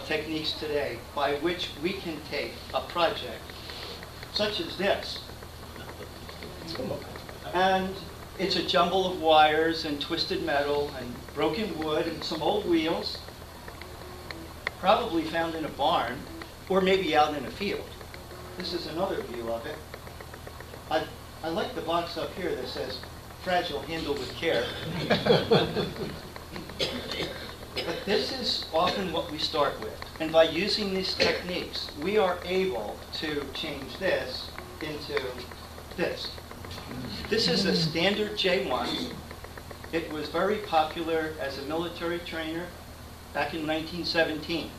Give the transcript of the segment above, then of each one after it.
techniques today by which we can take a project such as this, and it's a jumble of wires and twisted metal and broken wood and some old wheels, probably found in a barn or maybe out in a field. This is another view of it. I like the box up here that says, "Fragile, handle with care." But this is often what we start with. And by using these techniques, we are able to change this into this. This is a standard J1. It was very popular as a military trainer back in 1917.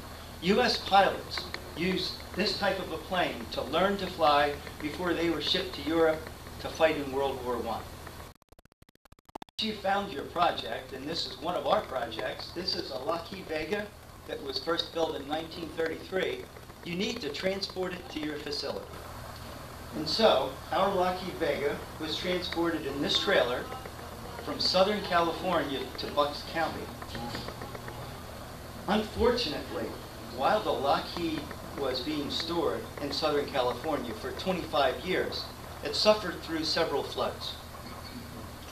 U.S. pilots used this type of a plane to learn to fly before they were shipped to Europe to fight in World War I. You found your project, and this is one of our projects. This is a Lockheed Vega that was first built in 1933. You need to transport it to your facility. And so, our Lockheed Vega was transported in this trailer from Southern California to Bucks County. Unfortunately, while the Lockheed was being stored in Southern California for 25 years, it suffered through several floods.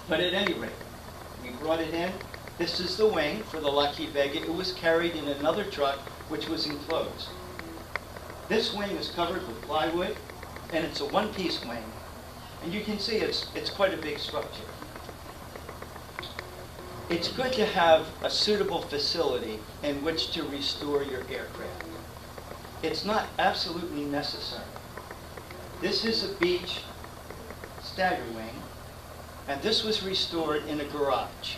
But at any rate, we brought it in. This is the wing for the Lockheed Vega. It was carried in another truck, which was enclosed. This wing is covered with plywood, and it's a one-piece wing. And you can see it's quite a big structure. It's good to have a suitable facility in which to restore your aircraft. It's not absolutely necessary. This is a Beech stagger wing, and this was restored in a garage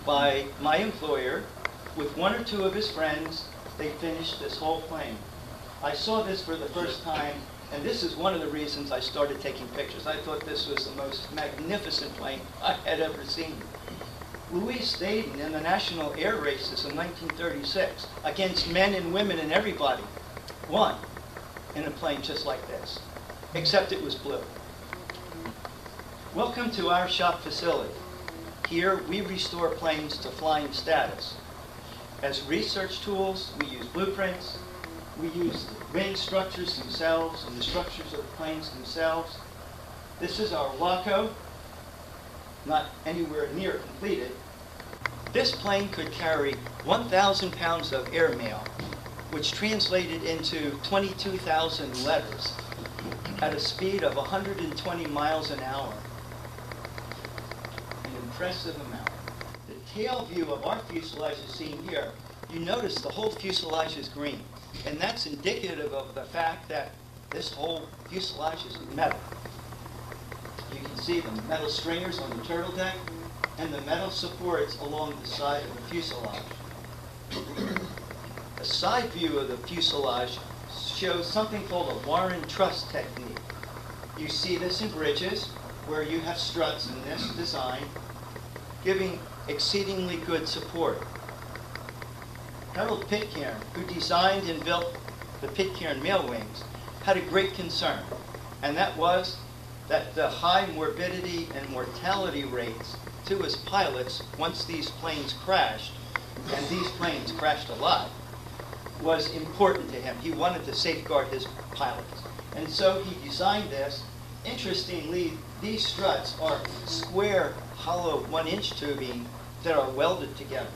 by my employer. With one or two of his friends, they finished this whole plane. I saw this for the first time, and this is one of the reasons I started taking pictures. I thought this was the most magnificent plane I had ever seen. Louis stayed in the national air races in 1936 against men and women and everybody. Won in a plane just like this, except it was blue. Welcome to our shop facility. Here we restore planes to flying status. As research tools, we use blueprints, we use the wing structures themselves and the structures of the planes themselves. This is our Waco, not anywhere near completed. This plane could carry 1,000 pounds of airmail, which translated into 22,000 letters at a speed of 120 miles an hour. An impressive amount. The tail view of our fuselage is seen here. You notice the whole fuselage is green, and that's indicative of the fact that this whole fuselage is metal. You can see the metal stringers on the turtle deck and the metal supports along the side of the fuselage. A side view of the fuselage shows something called a Warren truss technique. You see this in bridges where you have struts in this design giving exceedingly good support. Harold Pitcairn, who designed and built the Pitcairn mail wings, had a great concern, and that was that the high morbidity and mortality rates to his pilots once these planes crashed, and these planes crashed a lot, was important to him. He wanted to safeguard his pilots. And so he designed this. Interestingly, these struts are square, hollow 1-inch tubing that are welded together.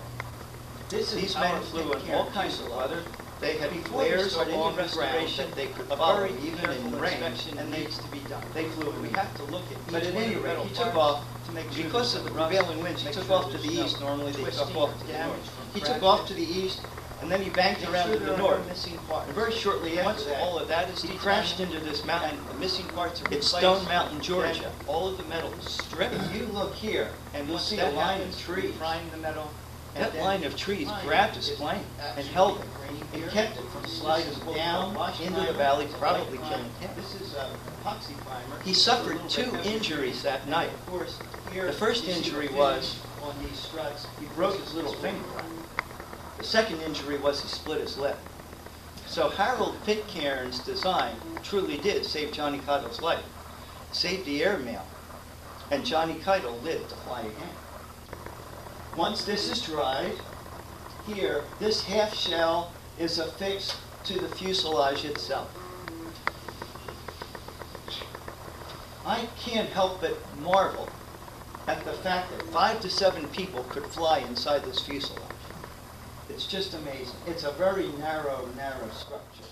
These men flew in all kinds of weather. They had flares along the ground. They could follow even in rain, and needs to be done. They flew, and we have to look at. But at any rate, he took off to make sure because of the prevailing winds. He took off to the east. Normally, they took off to the north. He took off to the east, and then he banked around to the north. And very shortly after that, all of that is he crashed into this mountain. The missing parts are it's Stone Mountain, Georgia. All of the metal is stripped. If you look here, and we'll see a line of trees frying the metal. That line of trees grabbed his plane and held it and kept it from sliding down into the valley, probably killing him. This is epoxy primer. He suffered 2 injuries that night. The first injury was on these struts. He broke his little finger. The second injury was he split his lip. So Harold Pitcairn's design truly did save Johnny Keitel's life. It saved the airmail, and Johnny Keitel lived to fly again. Once this is dried, here, this half shell is affixed to the fuselage itself. I can't help but marvel at the fact that 5 to 7 people could fly inside this fuselage. It's just amazing. It's a very narrow structure.